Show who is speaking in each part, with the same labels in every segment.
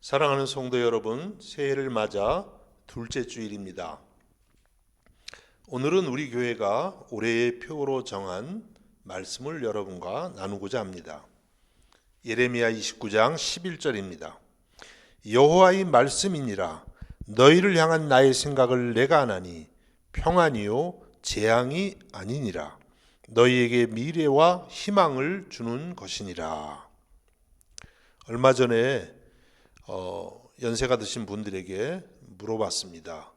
Speaker 1: 사랑하는 성도 여러분, 새해를 맞아 둘째 주일입니다. 오늘은 우리 교회가 올해의 표로 정한 말씀을 여러분과 나누고자 합니다. 예레미야 29장 11절입니다. 여호와의 말씀이니라. 너희를 향한 나의 생각을 내가 아나니 평안이요 재앙이 아니니라. 너희에게 미래와 희망을 주는 것이니라. 얼마 전에 연세가 드신 분들에게 물어봤습니다.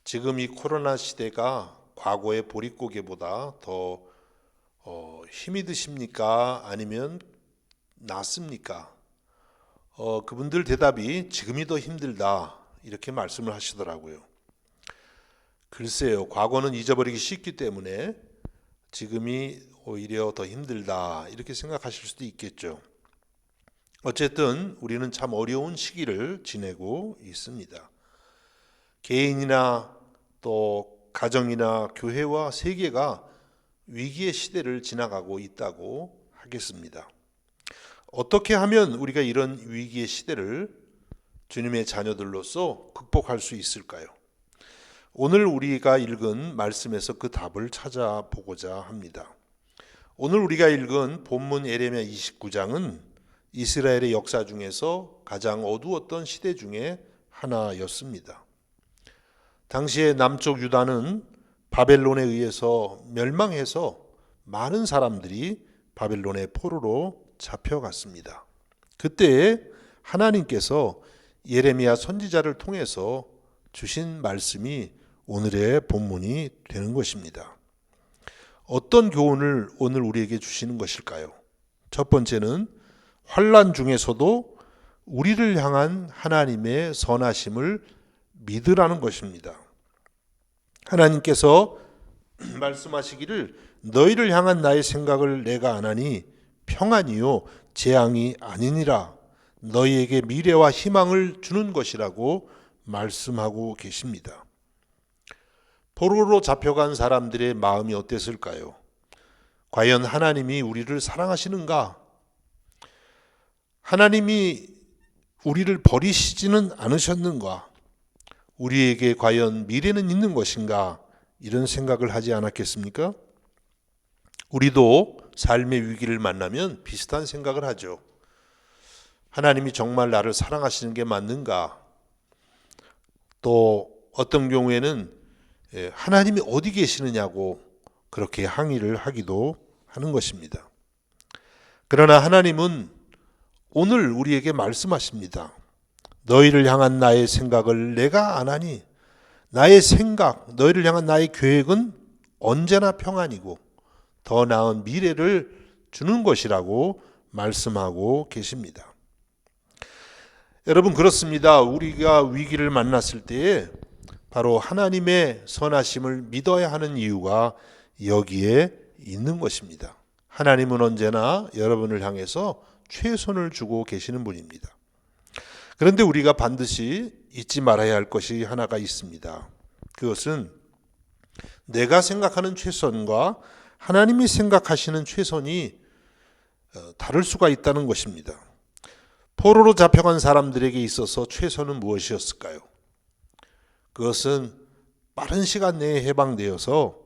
Speaker 1: 지금 이 코로나 시대가 과거의 보릿고개보다 더 힘이 드십니까? 아니면 낫습니까? 그분들 대답이 지금이 더 힘들다 이렇게 말씀을 하시더라고요. 글쎄요, 과거는 잊어버리기 쉽기 때문에 지금이 오히려 더 힘들다 이렇게 생각하실 수도 있겠죠. 어쨌든 우리는 참 어려운 시기를 지내고 있습니다. 개인이나 또 가정이나 교회와 세계가 위기의 시대를 지나가고 있다고 하겠습니다. 어떻게 하면 우리가 이런 위기의 시대를 주님의 자녀들로서 극복할 수 있을까요? 오늘 우리가 읽은 말씀에서 그 답을 찾아보고자 합니다. 오늘 우리가 읽은 본문 예레미야 29장은 이스라엘의 역사 중에서 가장 어두웠던 시대 중에 하나였습니다. 당시에 남쪽 유다는 바벨론에 의해서 멸망해서 많은 사람들이 바벨론의 포로로 잡혀갔습니다. 그때 하나님께서 예레미야 선지자를 통해서 주신 말씀이 오늘의 본문이 되는 것입니다. 어떤 교훈을 오늘 우리에게 주시는 것일까요? 첫 번째는 환난 중에서도 우리를 향한 하나님의 선하심을 믿으라는 것입니다. 하나님께서 말씀하시기를 너희를 향한 나의 생각을 내가 아나니 평안이요 재앙이 아니니라. 너희에게 미래와 희망을 주는 것이라고 말씀하고 계십니다. 포로로 잡혀간 사람들의 마음이 어땠을까요? 과연 하나님이 우리를 사랑하시는가? 하나님이 우리를 버리시지는 않으셨는가? 우리에게 과연 미래는 있는 것인가? 이런 생각을 하지 않았겠습니까? 우리도 삶의 위기를 만나면 비슷한 생각을 하죠. 하나님이 정말 나를 사랑하시는 게 맞는가? 또 어떤 경우에는 하나님이 어디 계시느냐고 그렇게 항의를 하기도 하는 것입니다. 그러나 하나님은 오늘 우리에게 말씀하십니다. 너희를 향한 나의 생각을 내가 아나니 나의 생각, 너희를 향한 나의 계획은 언제나 평안이고 더 나은 미래를 주는 것이라고 말씀하고 계십니다. 여러분 그렇습니다. 우리가 위기를 만났을 때에 바로 하나님의 선하심을 믿어야 하는 이유가 여기에 있는 것입니다. 하나님은 언제나 여러분을 향해서 최선을 주고 계시는 분입니다. 그런데 우리가 반드시 잊지 말아야 할 것이 하나가 있습니다. 그것은 내가 생각하는 최선과 하나님이 생각하시는 최선이 다를 수가 있다는 것입니다. 포로로 잡혀간 사람들에게 있어서 최선은 무엇이었을까요? 그것은 빠른 시간 내에 해방되어서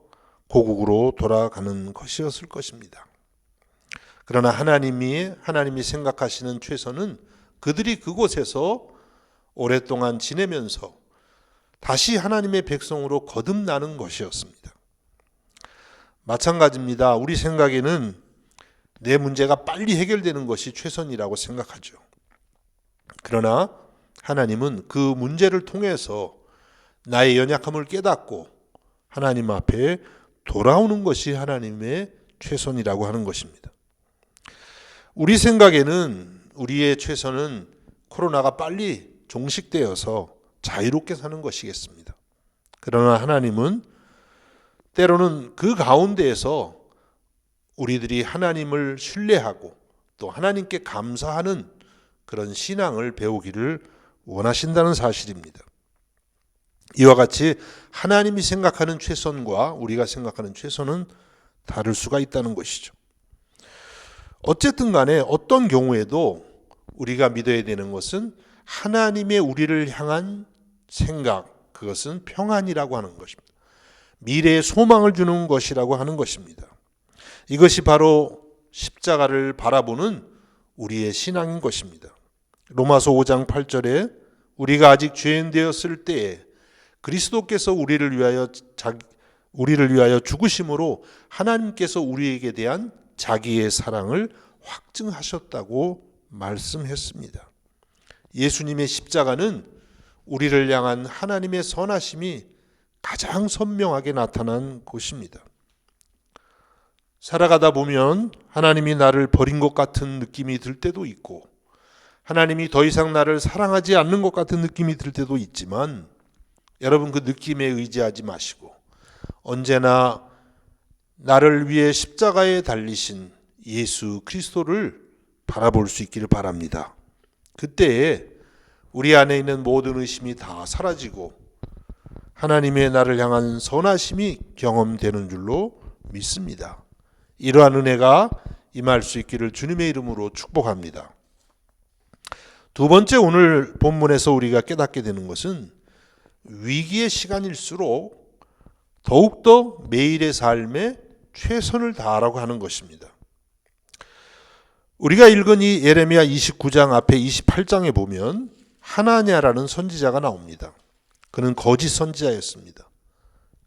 Speaker 1: 고국으로 돌아가는 것이었을 것입니다. 그러나 하나님이 생각하시는 최선은 그들이 그곳에서 오랫동안 지내면서 다시 하나님의 백성으로 거듭나는 것이었습니다. 마찬가지입니다. 우리 생각에는 내 문제가 빨리 해결되는 것이 최선이라고 생각하죠. 그러나 하나님은 그 문제를 통해서 나의 연약함을 깨닫고 하나님 앞에 돌아오는 것이 하나님의 최선이라고 하는 것입니다. 우리 생각에는 우리의 최선은 코로나가 빨리 종식되어서 자유롭게 사는 것이겠습니다. 그러나 하나님은 때로는 그 가운데에서 우리들이 하나님을 신뢰하고 또 하나님께 감사하는 그런 신앙을 배우기를 원하신다는 사실입니다. 이와 같이 하나님이 생각하는 최선과 우리가 생각하는 최선은 다를 수가 있다는 것이죠. 어쨌든 간에 어떤 경우에도 우리가 믿어야 되는 것은 하나님의 우리를 향한 생각, 그것은 평안이라고 하는 것입니다. 미래의 소망을 주는 것이라고 하는 것입니다. 이것이 바로 십자가를 바라보는 우리의 신앙인 것입니다. 로마서 5장 8절에 우리가 아직 죄인 되었을 때에 그리스도께서 우리를 위하여 죽으심으로 하나님께서 우리에게 대한 자기의 사랑을 확증하셨다고 말씀했습니다. 예수님의 십자가는 우리를 향한 하나님의 선하심이 가장 선명하게 나타난 것입니다. 살아가다 보면 하나님이 나를 버린 것 같은 느낌이 들 때도 있고, 하나님이 더 이상 나를 사랑하지 않는 것 같은 느낌이 들 때도 있지만, 여러분 그 느낌에 의지하지 마시고 언제나 나를 위해 십자가에 달리신 예수 그리스도를 바라볼 수 있기를 바랍니다. 그때에 우리 안에 있는 모든 의심이 다 사라지고 하나님의 나를 향한 선하심이 경험되는 줄로 믿습니다. 이러한 은혜가 임할 수 있기를 주님의 이름으로 축복합니다. 두 번째, 오늘 본문에서 우리가 깨닫게 되는 것은 위기의 시간일수록 더욱더 매일의 삶에 최선을 다하라고 하는 것입니다. 우리가 읽은 이 예레미야 29장 앞에 28장에 보면 하나냐라는 선지자가 나옵니다. 그는 거짓 선지자였습니다.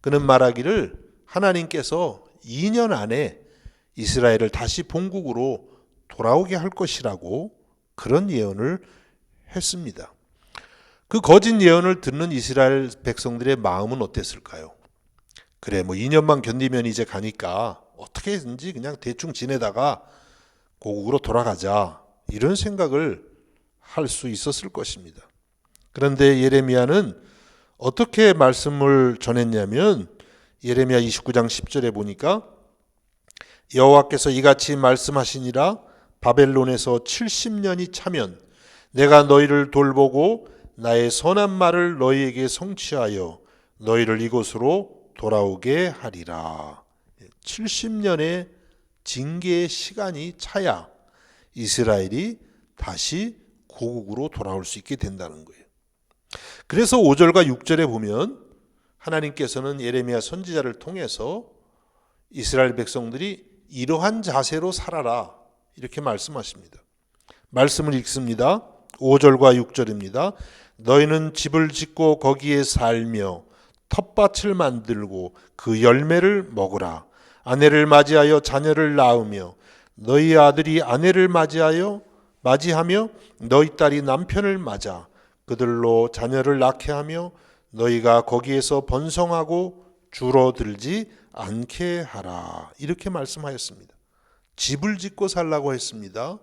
Speaker 1: 그는 말하기를 하나님께서 2년 안에 이스라엘을 다시 본국으로 돌아오게 할 것이라고 그런 예언을 했습니다. 그 거짓 예언을 듣는 이스라엘 백성들의 마음은 어땠을까요? 그래, 2년만 견디면 이제 가니까 어떻게든지 그냥 대충 지내다가 고국으로 돌아가자, 이런 생각을 할 수 있었을 것입니다. 그런데 예레미야는 어떻게 말씀을 전했냐면 예레미야 29장 10절에 보니까 여호와께서 이같이 말씀하시니라, 바벨론에서 70년이 차면 내가 너희를 돌보고 나의 선한 말을 너희에게 성취하여 너희를 이곳으로 돌아오게 하리라. 70년의 징계의 시간이 차야 이스라엘이 다시 고국으로 돌아올 수 있게 된다는 거예요. 그래서 5절과 6절에 보면 하나님께서는 예레미야 선지자를 통해서 이스라엘 백성들이 이러한 자세로 살아라, 이렇게 말씀하십니다. 말씀을 읽습니다. 5절과 6절입니다. 너희는 집을 짓고 거기에 살며 텃밭을 만들고 그 열매를 먹으라. 아내를 맞이하여 자녀를 낳으며 너희 아들이 아내를 맞이하며 너희 딸이 남편을 맞아 그들로 자녀를 낳게 하며 너희가 거기에서 번성하고 줄어들지 않게 하라. 이렇게 말씀하였습니다. 집을 짓고 살라고 했습니다.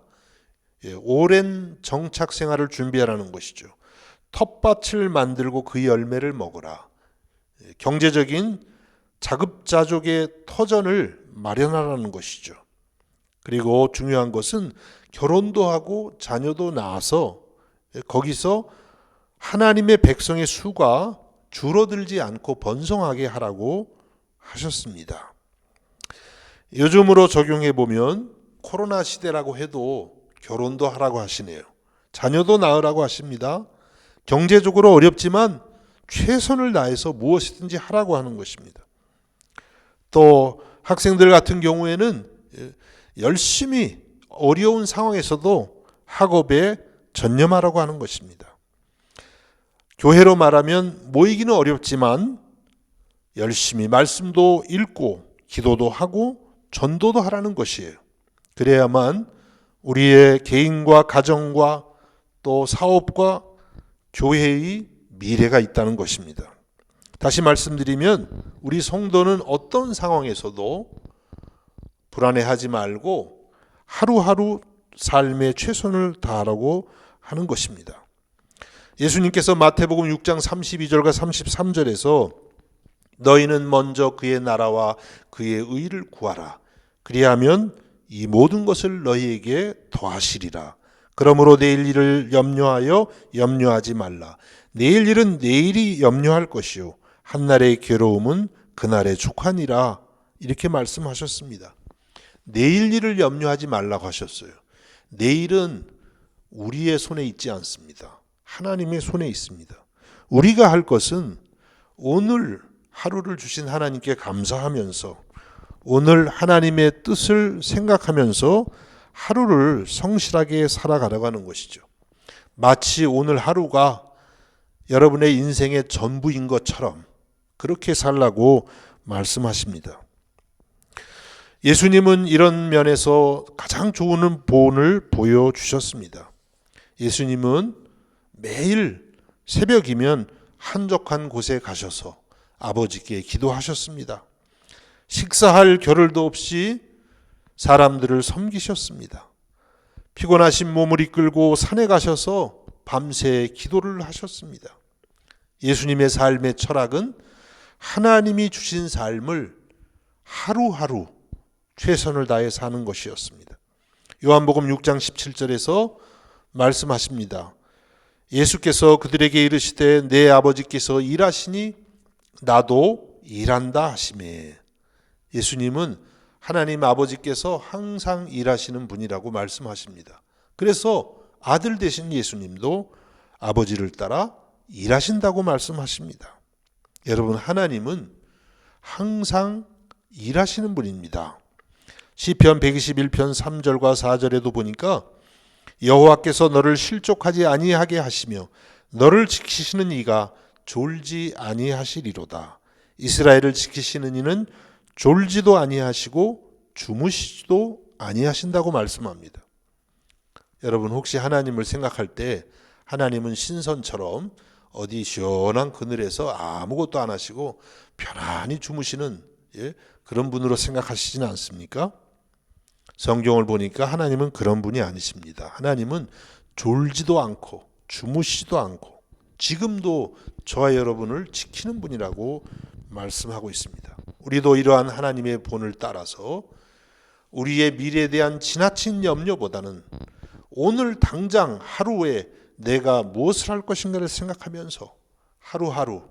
Speaker 1: 오랜 정착 생활을 준비하라는 것이죠. 텃밭을 만들고 그 열매를 먹으라. 경제적인 자급자족의 터전을 마련하라는 것이죠. 그리고 중요한 것은 결혼도 하고 자녀도 낳아서 거기서 하나님의 백성의 수가 줄어들지 않고 번성하게 하라고 하셨습니다. 요즘으로 적용해 보면 코로나 시대라고 해도 결혼도 하라고 하시네요. 자녀도 낳으라고 하십니다. 경제적으로 어렵지만 최선을 다해서 무엇이든지 하라고 하는 것입니다. 또 학생들 같은 경우에는 열심히 어려운 상황에서도 학업에 전념하라고 하는 것입니다. 교회로 말하면 모이기는 어렵지만 열심히 말씀도 읽고 기도도 하고 전도도 하라는 것이에요. 그래야만 우리의 개인과 가정과 또 사업과 교회의 미래가 있다는 것입니다. 다시 말씀드리면 우리 성도는 어떤 상황에서도 불안해하지 말고 하루하루 삶에 최선을 다하라고 하는 것입니다. 예수님께서 마태복음 6장 32절과 33절에서 너희는 먼저 그의 나라와 그의 의를 구하라. 그리하면 이 모든 것을 너희에게 더하시리라. 그러므로 내일 일을 염려하지 말라. 내일 일은 내일이 염려할 것이요 한날의 괴로움은 그날의 족하니라. 이렇게 말씀하셨습니다. 내일 일을 염려하지 말라고 하셨어요. 내일은 우리의 손에 있지 않습니다. 하나님의 손에 있습니다. 우리가 할 것은 오늘 하루를 주신 하나님께 감사하면서 오늘 하나님의 뜻을 생각하면서 하루를 성실하게 살아가려고 하는 것이죠. 마치 오늘 하루가 여러분의 인생의 전부인 것처럼 그렇게 살라고 말씀하십니다. 예수님은 이런 면에서 가장 좋은 본을 보여주셨습니다. 예수님은 매일 새벽이면 한적한 곳에 가셔서 아버지께 기도하셨습니다. 식사할 겨를도 없이 사람들을 섬기셨습니다. 피곤하신 몸을 이끌고 산에 가셔서 밤새 기도를 하셨습니다. 예수님의 삶의 철학은 하나님이 주신 삶을 하루하루 최선을 다해 사는 것이었습니다. 요한복음 6장 17절에서 말씀하십니다. 예수께서 그들에게 이르시되 내 아버지께서 일하시니 나도 일한다 하시매. 예수님은 하나님 아버지께서 항상 일하시는 분이라고 말씀하십니다. 그래서 아들 되신 예수님도 아버지를 따라 일하신다고 말씀하십니다. 여러분, 하나님은 항상 일하시는 분입니다. 시편 121편 3절과 4절에도 보니까 여호와께서 너를 실족하지 아니하게 하시며 너를 지키시는 이가 졸지 아니하시리로다. 이스라엘을 지키시는 이는 졸지도 아니하시고 주무시지도 아니하신다고 말씀합니다. 여러분, 혹시 하나님을 생각할 때 하나님은 신선처럼 어디 시원한 그늘에서 아무것도 안 하시고 편안히 주무시는 그런 분으로 생각하시지는 않습니까? 성경을 보니까 하나님은 그런 분이 아니십니다. 하나님은 졸지도 않고 주무시지도 않고 지금도 저와 여러분을 지키는 분이라고 말씀하고 있습니다. 우리도 이러한 하나님의 본을 따라서 우리의 미래에 대한 지나친 염려보다는 오늘 당장 하루에 내가 무엇을 할 것인가를 생각하면서 하루하루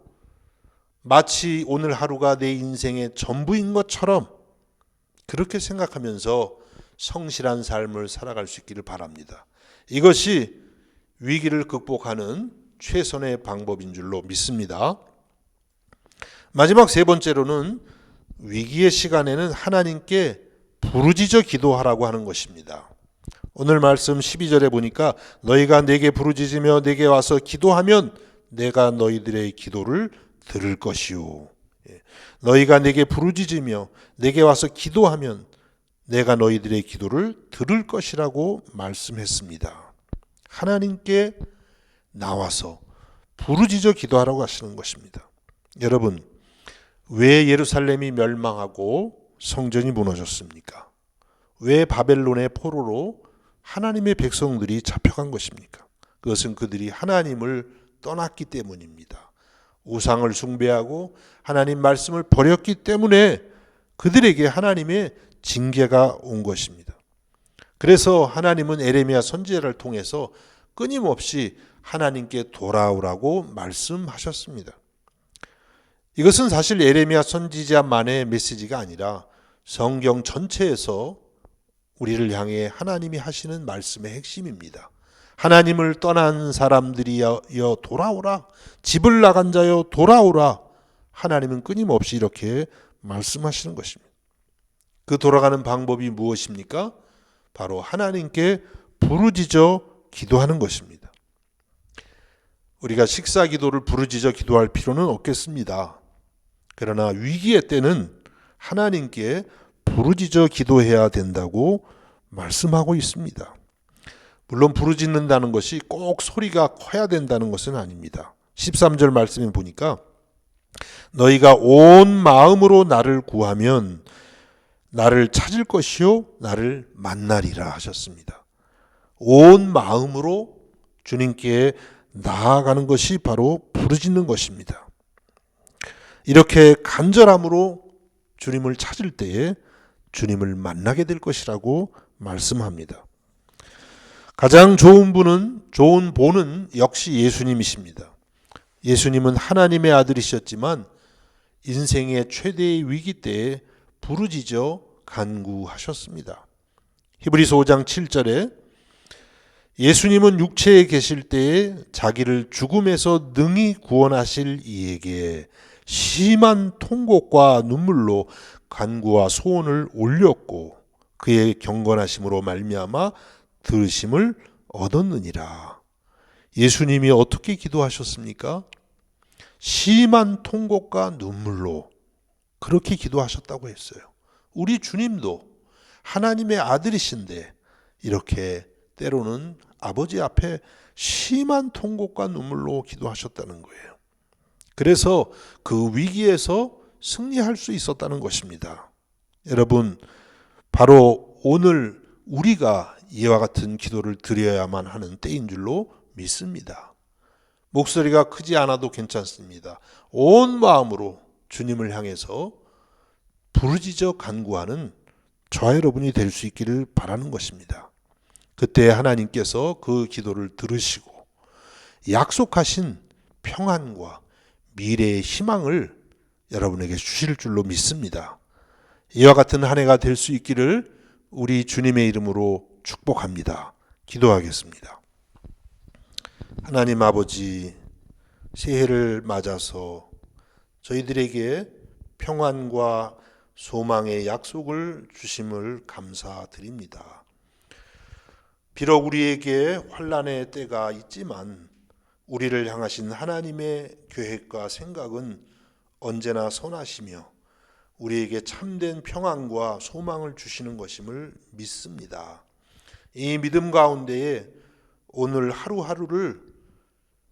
Speaker 1: 마치 오늘 하루가 내 인생의 전부인 것처럼 그렇게 생각하면서 성실한 삶을 살아갈 수 있기를 바랍니다. 이것이 위기를 극복하는 최선의 방법인 줄로 믿습니다. 마지막 세 번째로는 위기의 시간에는 하나님께 부르짖어 기도하라고 하는 것입니다. 오늘 말씀 12절에 보니까 너희가 내게 부르짖으며 내게 와서 기도하면 내가 너희들의 기도를 들을 것이요. 너희가 내게 부르짖으며 내게 와서 기도하면 내가 너희들의 기도를 들을 것이라고 말씀했습니다. 하나님께 나와서 부르짖어 기도하라고 하시는 것입니다. 여러분, 왜 예루살렘이 멸망하고 성전이 무너졌습니까? 왜 바벨론의 포로로 하나님의 백성들이 잡혀간 것입니까? 그것은 그들이 하나님을 떠났기 때문입니다. 우상을 숭배하고 하나님 말씀을 버렸기 때문에 그들에게 하나님의 징계가 온 것입니다. 그래서 하나님은 에레미야 선지자를 통해서 끊임없이 하나님께 돌아오라고 말씀하셨습니다. 이것은 사실 에레미야 선지자만의 메시지가 아니라 성경 전체에서 우리를 향해 하나님이 하시는 말씀의 핵심입니다. 하나님을 떠난 사람들이여 돌아오라. 집을 나간 자여 돌아오라. 하나님은 끊임없이 이렇게 말씀하시는 것입니다. 그 돌아가는 방법이 무엇입니까? 바로 하나님께 부르짖어 기도하는 것입니다. 우리가 식사 기도를 부르짖어 기도할 필요는 없겠습니다. 그러나 위기의 때는 하나님께 부르짖어 기도해야 된다고 말씀하고 있습니다. 물론 부르짖는다는 것이 꼭 소리가 커야 된다는 것은 아닙니다. 13절 말씀에 보니까 너희가 온 마음으로 나를 구하면 나를 찾을 것이요 나를 만나리라 하셨습니다. 온 마음으로 주님께 나아가는 것이 바로 부르짖는 것입니다. 이렇게 간절함으로 주님을 찾을 때에 주님을 만나게 될 것이라고 말씀합니다. 가장 좋은 본은 역시 예수님이십니다. 예수님은 하나님의 아들이셨지만 인생의 최대의 위기 때에 부르짖어 간구하셨습니다. 히브리서 5장 7절에 예수님은 육체에 계실 때에 자기를 죽음에서 능히 구원하실 이에게 심한 통곡과 눈물로 간구와 소원을 올렸고 그의 경건하심으로 말미암아 들으심을 얻었느니라. 예수님이 어떻게 기도하셨습니까? 심한 통곡과 눈물로 그렇게 기도하셨다고 했어요. 우리 주님도 하나님의 아들이신데 이렇게 때로는 아버지 앞에 심한 통곡과 눈물로 기도하셨다는 거예요. 그래서 그 위기에서 승리할 수 있었다는 것입니다. 여러분, 바로 오늘 우리가 이와 같은 기도를 드려야만 하는 때인 줄로 믿습니다. 목소리가 크지 않아도 괜찮습니다. 온 마음으로 주님을 향해서 부르짖어 간구하는 저와 여러분이 될 수 있기를 바라는 것입니다. 그때 하나님께서 그 기도를 들으시고 약속하신 평안과 미래의 희망을 여러분에게 주실 줄로 믿습니다. 이와 같은 한 해가 될 수 있기를 우리 주님의 이름으로 축복합니다. 기도하겠습니다. 하나님 아버지, 새해를 맞아서 저희들에게 평안과 소망의 약속을 주심을 감사드립니다. 비록 우리에게 환난의 때가 있지만 우리를 향하신 하나님의 계획과 생각은 언제나 선하시며 우리에게 참된 평안과 소망을 주시는 것임을 믿습니다. 이 믿음 가운데에 오늘 하루하루를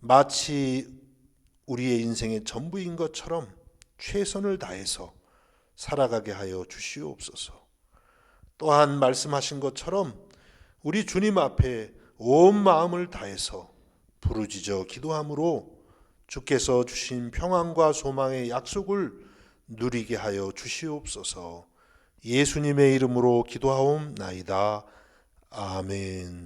Speaker 1: 마치 우리의 인생의 전부인 것처럼 최선을 다해서 살아가게 하여 주시옵소서. 또한 말씀하신 것처럼 우리 주님 앞에 온 마음을 다해서 부르짖어 기도함으로 주께서 주신 평안과 소망의 약속을 누리게 하여 주시옵소서. 예수님의 이름으로 기도하옵나이다. 아멘.